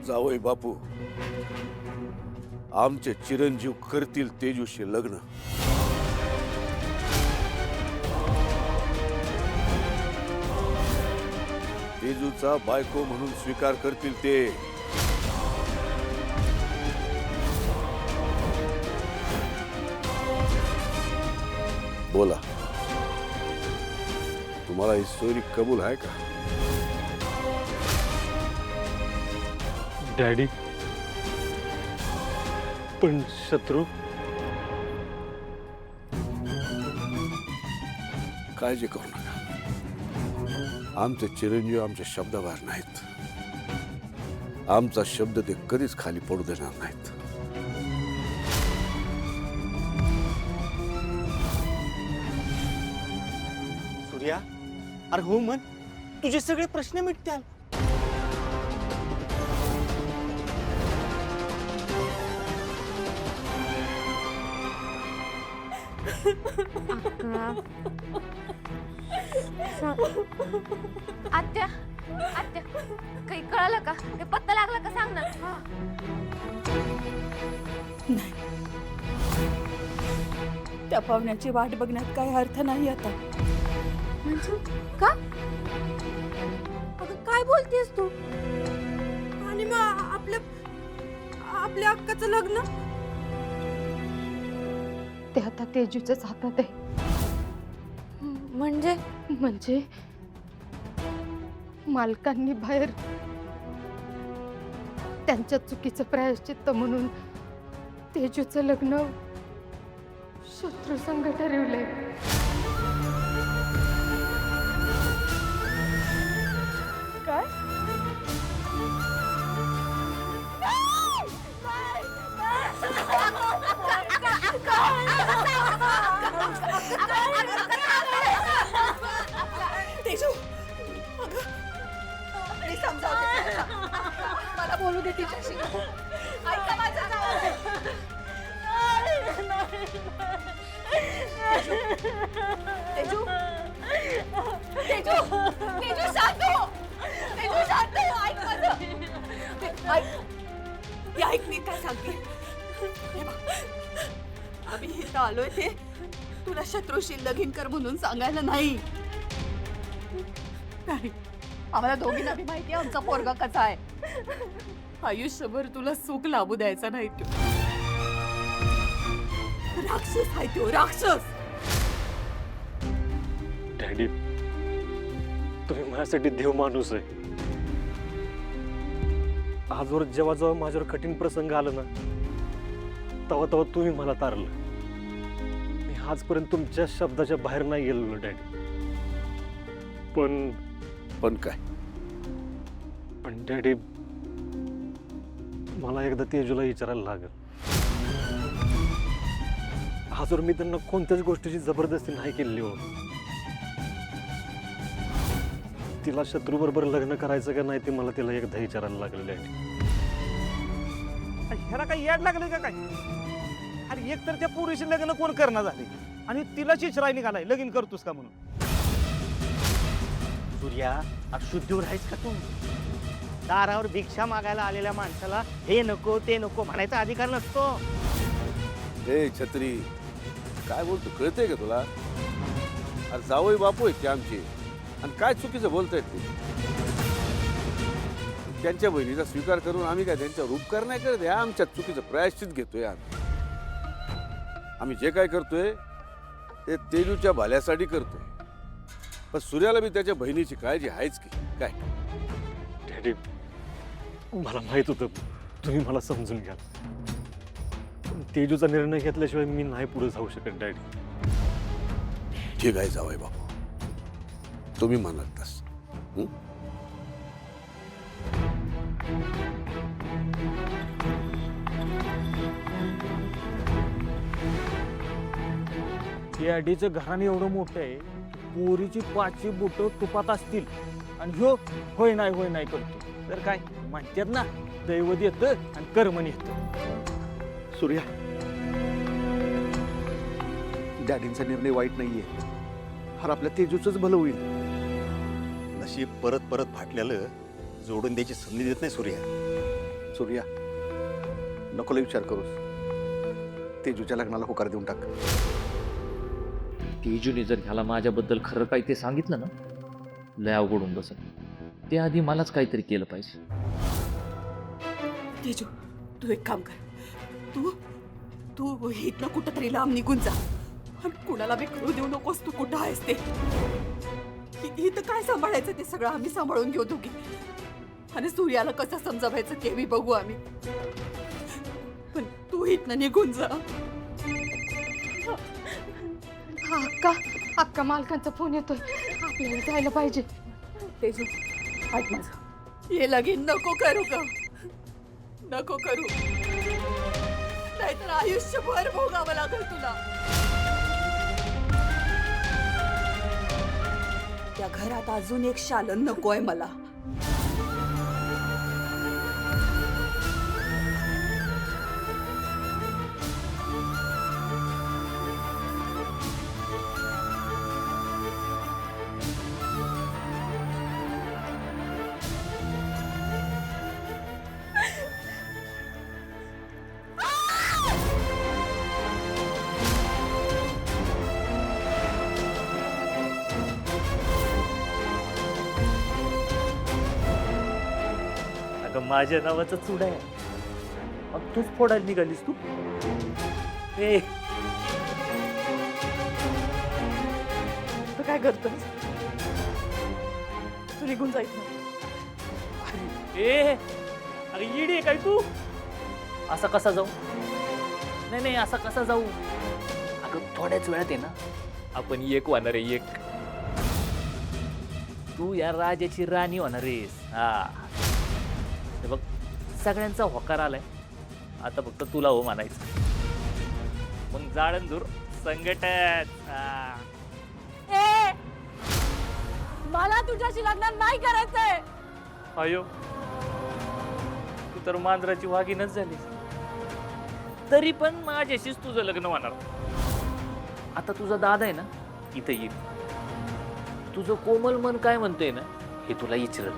जावई बापू, आमचे चिरंजीव करतील तेजूशी लग्न. तेजूचा बायको म्हणून स्वीकार करतील ते. बोला, तुम्हाला ही सोयरी कबूल आहे का? डॅडी, पण शत्रू. काळजी करू नका. आमचे चिरंजीव आमच्या शब्दाबाहेर नाहीत. आमचा शब्द ते कधीच खाली पडू देणार नाहीत. सूर्या, अरे हो म्हण, तुझे सगळे प्रश्न मिटतील. आत्या, आत्या, काही कळलं का? काही पत्ता लागला का? सांग ना. नाही, त्या पाहुण्याची वाट बघण्यात काही अर्थ नाही आता. म्हणजे का? अगं काय बोलतेस तू? आणि मग आपल्या अक्काचं लग्न ते आता तेजूच्याच हातात आहे. म्हणजे मालकांनी बाहेर त्यांच्या चुकीचं प्रायश्चित्त म्हणून तेजूचं लग्न शत्रू संघ ठरवलंय. काय? तेजू, अगं, मी समजावते. मला बोलू दे तिच्याशी. ऐका माझं नाव. तेजू, तेजू, तेजू शांत हो. तेजू शांत हो. ऐक माझं. ऐक, हे ऐक, मी काय सांगते. हे बघ, आम्ही इथं आलोय ते तुला शत्रूशी लगीन कर म्हणून सांगायला नाही. नाही, आम्हाला दोघींना बी माहिती आहे आमचा पोरगा कसा आहे. आयुष्यभर तुला सुख लाभू द्यायचा नाही. तो राक्षस आहे, तो राक्षस. डॅडी, तुम्ही माझ्यासाठी देव माणूस आहे. आजवर जेव्हा जेव्हा माझ्यावर कठीण प्रसंग आला ना, तेव्हा तेव्हा तुम्ही मला तारलं. मी आजपर्यंत तुमच्या शब्दाच्या बाहेर नाही गेलेलो डॅडी. पण काय? पण डॅडी, मला एकदा तेजूला विचारायला लागेल. आजवर मी त्यांना कोणत्याच गोष्टीची जबरदस्ती नाही केलेली हो. तिला शत्रूबरोबर लग्न करायचं का नाही ते मला तिला एकदा विचारायला लागलं डॅडी. ह्याला काही याड लागले का काय? अरे एक तर त्या पोरीशी लग्न कोण करणार झाले आणि तिला चिचराय निघालाय लगीन करतोस का म्हणून. सूर्या, अरे शुद्धीवर आहेस का तू? दारावर भिक्षा मागायला आलेल्या माणसाला हे नको ते नको म्हणायचा अधिकार नसतो. ए छत्री, काय बोलतो कळतंय का तुला? अरे जावई बापू आहेत ते आमचे, आणि काय चुकीचं बोलतायत ते. त्यांच्या बहिणीचा स्वीकार करून आम्ही काय त्यांच्यावर उपकार नाही करत. आमच्या चुकीचं प्रायश्चित घेतोय. आम्ही जे काय करतोय ते तेजूच्या भल्यासाठी करतोय. पण सूर्याला बी त्याच्या बहिणीची काळजी आहेच की काय? डॅडी, मला माहित होतं तुम्ही मला समजून घ्याल. पण तेजूचा निर्णय घेतल्याशिवाय मी नाही पुढे जाऊ शकत डॅडी. ठीक आहे जावई बापू, तुम्ही म्हणाल तस. त्या अडीचं घराणे एवढं मोठं आहे, पोरीची 5 बोटं तुपात असतील आणि ह्यो होय नाही करतो. तर काय म्हणतात ना, दैवत येतं आणि कर्मण येतं. सूर्या, डॅडींचा निर्णय वाईट नाहीये. हर आपल्या तेजूचंच भलं होईल. नशीब परत परत फाटलेलं जोडून द्यायची संधी देत नाही सूर्या. सूर्या, नको लय विचार करूस. तेजूच्या लग्नाला होकार देऊन टाक. तेजूने जर ह्याला माझ्याबद्दल खरं काही ते सांगितलं ना, लय अवघडून बसत. ते आधी मलाच काहीतरी केलं पाहिजे. तेजू, तू एक काम कर. तू तू इथनं कुठं तरी लांब निघून जा आणि कुणाला बी कळू देऊ नकोस तू कुठं आहेस ते. इथं काय सांभाळायचं ते सगळं आम्ही सांभाळून घेऊ दोघी. आणि सूर्याला कसं समजावायचं ते बी बघू आम्ही. पण तू इथनं निघून जा. अक्का मालकांचा फोन येतोय, आपल्याला जायला पाहिजे. तेजू, ऐक माझं, हे लगीन नको करू का? नको करू, नाहीतर आयुष्यभर भोगावं लागेल तुला. त्या घरात अजून एक शालन नकोय मला. अगं माझ्या नावाचा चुडा आहे. मग तूच फोडायला निघालीस तू. ए तू काय करतोय? तू निघून जायचं. ए अरे येडी आहे काय तू? असा कसा जाऊ? नाही असा कसा जाऊ? अगं थोड्याच वेळात आहे ना आपण एक होणार आहे. एक तू या राजाची राणी होणार आहेस. हा हे बघ, सगळ्यांचा होकार आलाय. आता फक्त तुला हो म्हणायचं. मग जाळंदूर संघटन. मला तुझ्याशी लग्न नाही करायचंय. अयो, तू तर मांजराची वाघीणच झालीस. तरी पण माझ्याशीच तुझं लग्न होणार. आता तुझा दादा आहे ना इथं येईल. तुझं कोमल मन काय म्हणतोय ना हे तुला विचारल.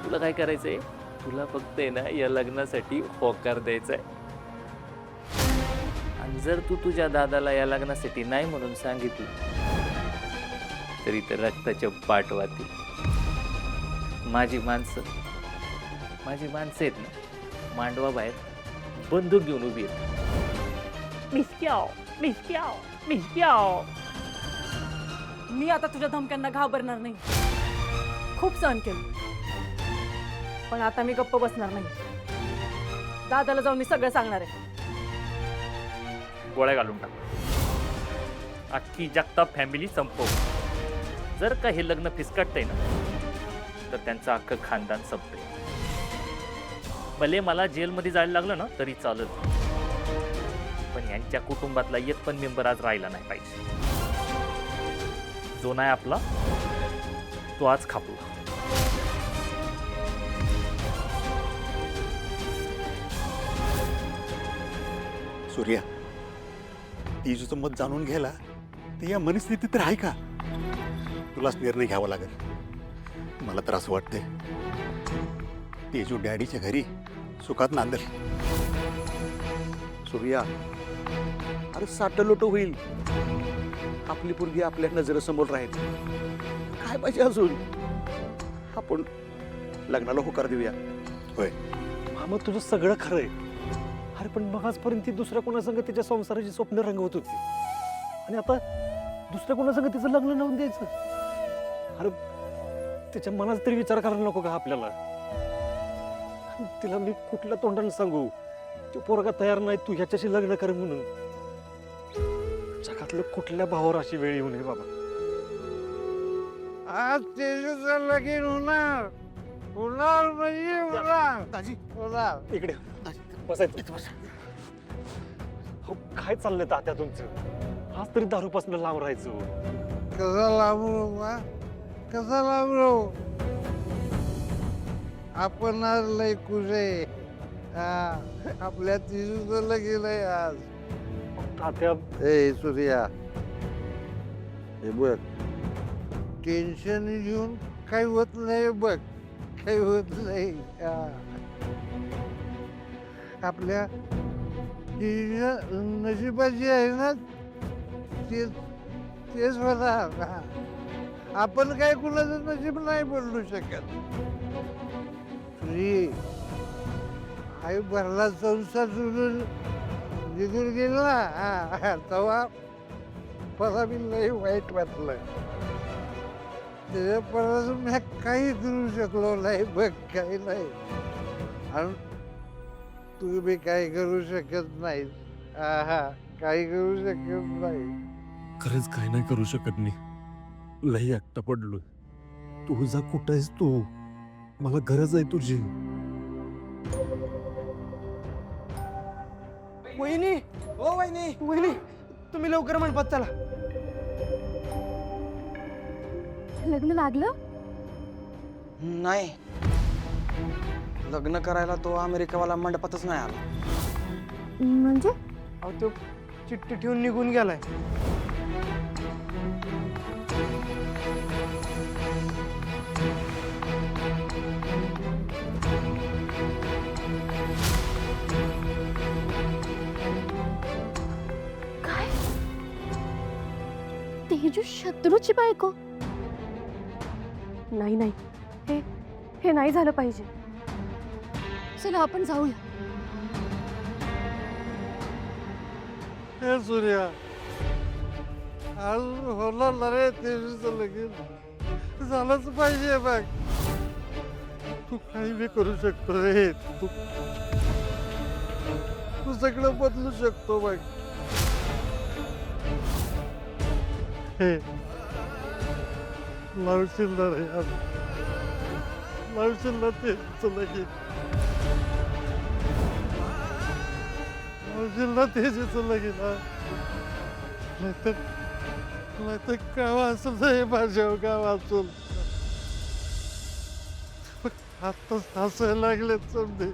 तुला काय करायचंय? तुला फक्त आहे ना या लग्नासाठी होकार द्यायचा आहे. आणि जर तू तुझ्या दादाला या लग्नासाठी नाही म्हणून सांगितलं तरी तर रक्ताच्या पाठ वाहतील. माझी माणसं आहेत ना मांडवा बाहेर बंदूक घेऊन उभी आहेत. मिसक्याव. मी आता तुझ्या धमक्यांना घाबरणार नाही. खूप सहन केलं, पण आता मी गप्प बसणार नाही. दादाला जाऊन मी सगळं सांगणार आहे. गोळ्या घालून टाक. अख्खी जगताप फॅमिली संपव. जर का हे लग्न फिसकटतंय ना तर त्यांचं अख्खं खानदान संपतंय. भले मला जेलमध्ये जायला लागलं ना तरी चालत, पण यांच्या कुटुंबातला एक पण मेंबर आज राहिला नाही पाहिजे. जो नाही आपला तो आज खापला. सूर्या, तेजूचं मत जाणून घ्यायला ते या मनस्थितीत तर आहे का? तुलाच निर्णय घ्यावा लागेल. मला तर असं वाटतंय तेजू डॅडीच्या घरी सुखात नांदेल. सूर्या, अरे साठलोट होईल. आपली पोरगी आपल्या नजरेसमोर राहील. काय पाहिजे अजून? आपण लग्नाला होकार देऊया. होय, मग तुझं सगळं खरं आहे. अरे पण मग आजपर्यंत ती दुसऱ्या कोणासंग तिच्या संसाराची स्वप्न रंगवत होती आणि आता दुसऱ्या कोणासंग तिचं लग्न लावून द्यायचं. अरे त्याच्या मनात तरी विचार करायला नको का आपल्याला? तिला मी कुठल्या तोंडाने सांगू तो पोरगा तयार नाही तू ह्याच्याशी लग्न कर म्हणून? जगातलं कुठल्या भावावर अशी वेळ येऊ नये बाबा. आज तेजूचं लगीन होणार. होणार म्हणजे होणार. दाजी होणार. इकडे बसायचं. हो, काय चाललंय तात्या तुमचं? आज तरी दारूपासून लांब राहायचं. कसा लांबलो बा, कसा लांबलो. आपण आज लय खुश आहे. आपल्या तेजूचं लगीन आहे आज. तात्या ए सूर्या, हे बघ, टेन्शन घेऊन काही होत नाही. बघ, काही होत नाही. आपल्या ही नशिबाची आहे ना ते तेच मला आपण काय कुणाचं नशीब नाही बोलू शकत तुझी आई भरला संसार सोडून निघून गेला तेव्हा मला बी लई वाईट वाटलं त्याच्या परत मी काही करू शकलो नाही बघ काही नाही आणि तू बी काही करू शकत नाही काही करू शकत नाही खरंच काय नाही करू शकत मी लई एकटा पडलोय तू जा कुठं आहेस तू मला गरज आहे तुझी वहिनी ओ वहिनी वहिनी तुम्ही लवकर मंडपात चला लग्न लागलं नाही लग्न करायला तो अमेरिकावाला मंडपातच नाही आला म्हणजे अहो तो चिठ्ठी ठेवून निघून गेलाय काय तेजू शत्रूची बायको नाही नाही हे नाही झालं पाहिजे चला आपण जाऊया हे सूर्या आज होणार ना रे तेजूचं लगीन झालंच पाहिजे बघ तू काही बी करू शकतो रे तू तू सगळं बदलू शकतो बघ हे लावशील ना रे लावशील ना तेजूचं लगीन लावशील तेजूचं लगीन नाहीतर गाव असेल हे माझ्या गाव असेल आताच हसायला लागले समजे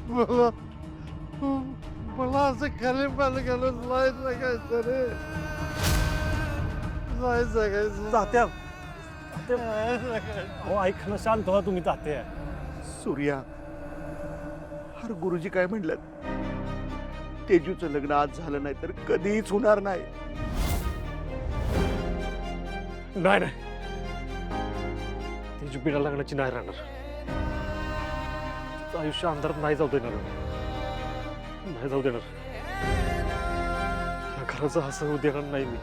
मला मला असं खाली पाल घालून नाही जगायचं रे नाही जगायचं तात्या अहो ऐक ना शांत व्हा तुम्ही तात्या सूर्या हर गुरुजी काय म्हणल्यात तेजूचं लग्न आज झालं नाही तर कधीच होणार नाही नाही नाही तेजू बिना लग्नाची नाही राहणार तिचं आयुष्य अंधारात नाही जाऊ देणार नाही जाऊ देणार या घराचं असं होऊ देणार नाही मी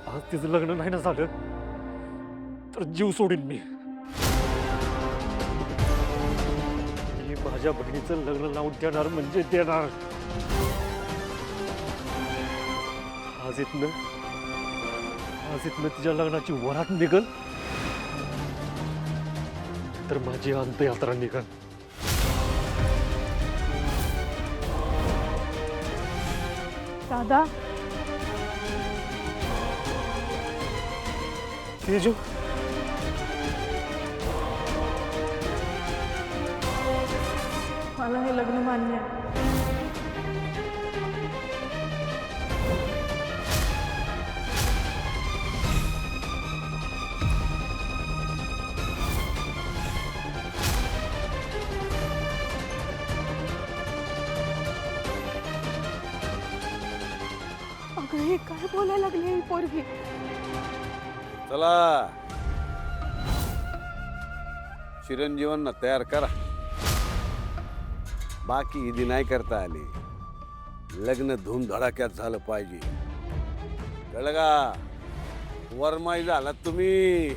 आज तिचं लग्न नाही ना झालं तर जीव सोडीन मी माझ्या बहिणीचं लग्न लावून देणार म्हणजे देणार आज इथनं तिच्या लग्नाची वरात निघल तर माझी अंत्ययात्रा निघल दादा तेजू मला हे लग्न मान्य आहे अगं हे काय बोलायला लागली ही पोरगी चला चिरंजीवांना तयार करा बाकी इदी नाही करता आली लग्न धूमधडाक्यात झालं पाहिजे कळलं का वरमाई झाला तुम्ही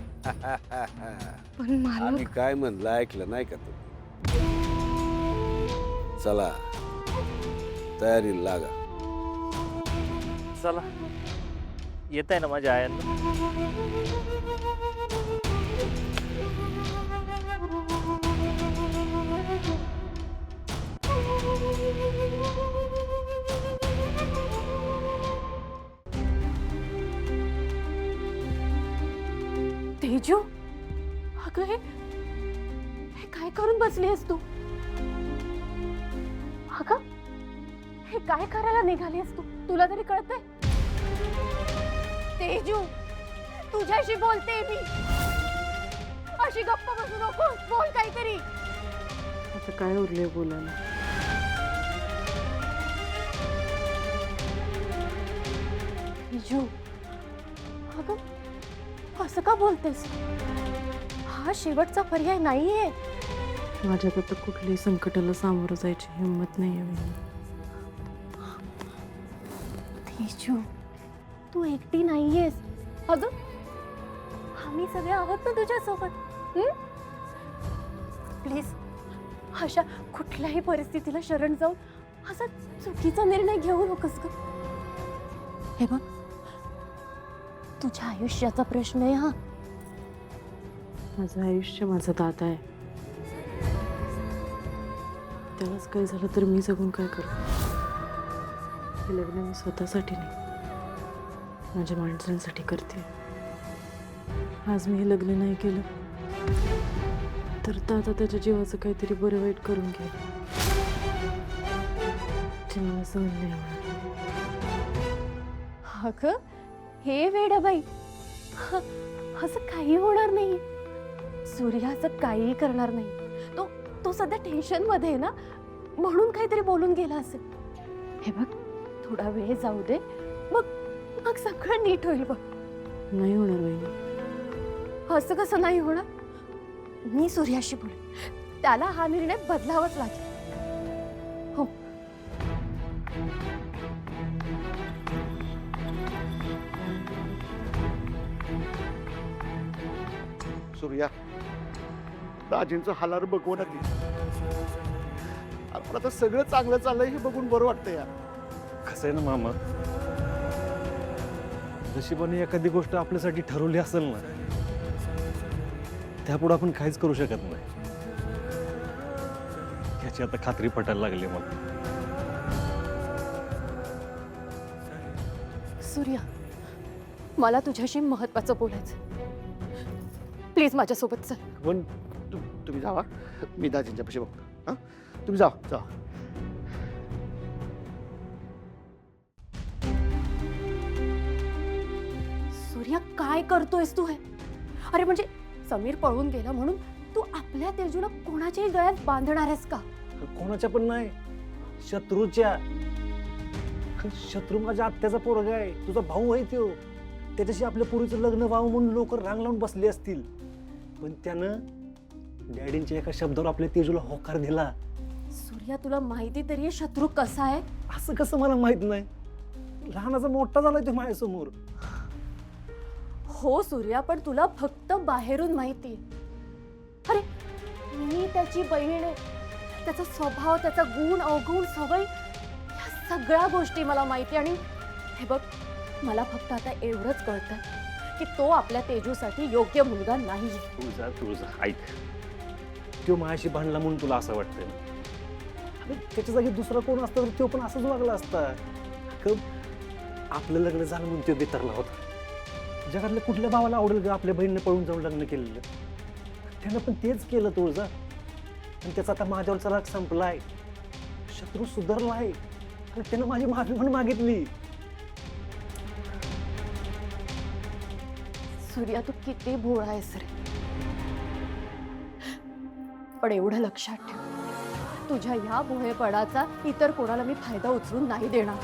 पण मला आम्ही काय म्हणलं ऐकलं नाही का तू चला तयारी लागा चला येत आहे ना माझ्या आयांना तेजू अगं हे काय करून बसली आहेस तू अगं हे काय करायला निघाली आहेस तू तुला तरी कळतंय तेजू तुझ्याशी बोलते मी अशी गप्प बसू नको बोल काहीतरी आता काय उरले बोलायला? तेजू, अगं असं का बोलतेस? हा शेवटचा पर्याय नाहीये. माझ्यात आता कुठल्याही संकटाला सामोरं जायची हिंमत नाहीये. तेजू, तू एकटी नाहीयेस. अगं आम्ही सगळे आहोत ना तुझ्यासोबत. प्लीज अशा कुठल्याही परिस्थितीला शरण जाऊन असा चुकीचा निर्णय घेऊ नकोस ग. हे बघ, तुझ्या आयुष्याचा प्रश्न आहे हा. माझं आयुष्य माझा दादा आहे. त्यालाच काय झालं तर मी जगून काय करू? हे लग्न मी स्वतःसाठी नाही, माझ्या माणसांसाठी करते. आज मी हे लग्न नाही केलं तर दादा त्याच्या जीवाचं काहीतरी बरं वाईट करून घ्या. ते मला सहन नाही होणार. अगं हे वेडाबाई, असं काही होणार नाही. सूर्य असं काहीही करणार नाही. तो सध्या टेन्शन मध्ये आहे ना, म्हणून काहीतरी बोलून गेला असेल. हे बघ, थोडा वेळ जाऊ दे, मग सगळं नीट होईल बघ. नाही होणार वहिनी. असं कसं नाही होणार? मी सूर्याशी बोल, त्याला हा निर्णय बदलावाच लागेल. हो. सूर्या, दाजींचं हालार बघू ना ती. आपण आता सगळं चांगलं चाललंय हे बघून बरं वाटतं यार. कसं आहे ना मामा, नशिबाने एखादी गोष्ट आपल्यासाठी ठरवली असेल ना, त्यापुढे आपण काहीच करू शकत नाही. याची आता खात्री पटायला लागली मला. सूर्या, मला तुझ्याशी महत्वाचं बोलायचं. प्लीज माझ्यासोबत चल. पण तुम्ही जावा, मी दाजींच्या पाशी बघतो. हा, तुम्ही जा. सूर्या, काय करतोयस तू हे? अरे म्हणजे समीर पळून गेला म्हणून तू आपल्या तेजूला कोणाच्याही गळ्यात बांधणार आहेस का? कोणाच्या पण नाही, शत्रूच्या. शत्रू माझ्या आत्याचा पोरगा आहे, तुझा भाऊ आहे तो. त्याच्याशी आपल्या पोरीचं लग्न व्हावं म्हणून लोक रांग लावून बसले असतील, पण त्यानं डॅडींच्या एका शब्दावर आपल्या तेजूला होकार दिला. सूर्या, तुला माहिती तरी आहे शत्रू कसा आहे? असं कसं मला माहित नाही? लहानाचा मोठा झालाय तो माझ्यासमोर. हो सूर्या, पण तुला फक्त बाहेरून माहिती. अरे मी त्याची बहीण आहे. त्याचा स्वभाव, त्याचा गुण अवगुण, सवय, या सगळ्या गोष्टी मला माहिती. आणि हे बघ, मला फक्त आता एवढंच कळतं की तो आपल्या तेजूसाठी योग्य मुलगा नाही. तुझा ऐक, तो माझ्याशी भांडला म्हणून तुला असं वाटतं. अरे त्याच्या जागी दुसरा कोण असता तर तो पण असंच वागला असता. आपलं लग्न झालं म्हणून तो बेतरला होता. जगातल्या कुठल्या भावाला आवडेल ग आपल्या बहिणीने पळून जाऊन लग्न केलेलं? त्यानं पण तेच केलं तुळजा. आणि त्याचा आता माझ्यावरचा राग संपलाय. शत्रू सुधारलाय आणि त्यानं माझी माफी पण मागितली. सूर्या, तू किती भोळा आहेस रे. पण एवढं लक्षात ठेव, तुझ्या या भोळेपणाचा इतर कोणाला मी फायदा उचलून नाही देणार.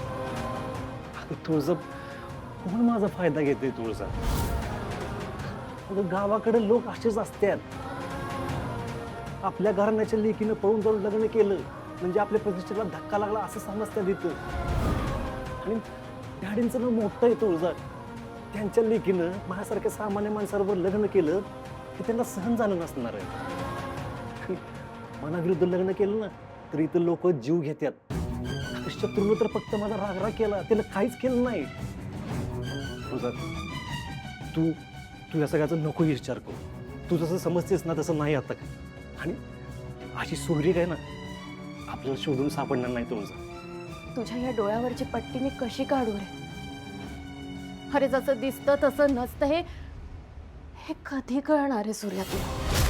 तुळजा, कोण माझा फायदा घेते तुळजा? गावाकडे लोक असेच असतात. आपल्या घराण्याच्या लेकीनं पळून जाऊन लग्न केलं म्हणजे आपल्या प्रतिष्ठेला धक्का लागला असं समजतात इथं. आणि डॅडींचं नाव मोठं आहे तुळजा. त्यांच्या लेकीनं माझ्यासारख्या सामान्य माणसाबरोबर लग्न केलं हे त्यांना सहन झालं नसणार आहे. मनाविरुद्ध लग्न केलं ना तर इथं लोक जीव घेतात. शत्रूनं तर फक्त माझा रागराग केला, त्यानं काहीच केलं नाही. तुझा तू या सगळ्याचा नको विचार करू. तू जसं समजतेस ना तसं नाही आता. आणि अशी सूर्य काय ना आपल्याला शोधून सापडणार नाही तुझा. तुझ्या या डोळ्यावरची पट्टी मी कशी काढू रे? अरे जसं दिसतं तसं नसतं हे कधी कळणार आहे सूर्या तुला?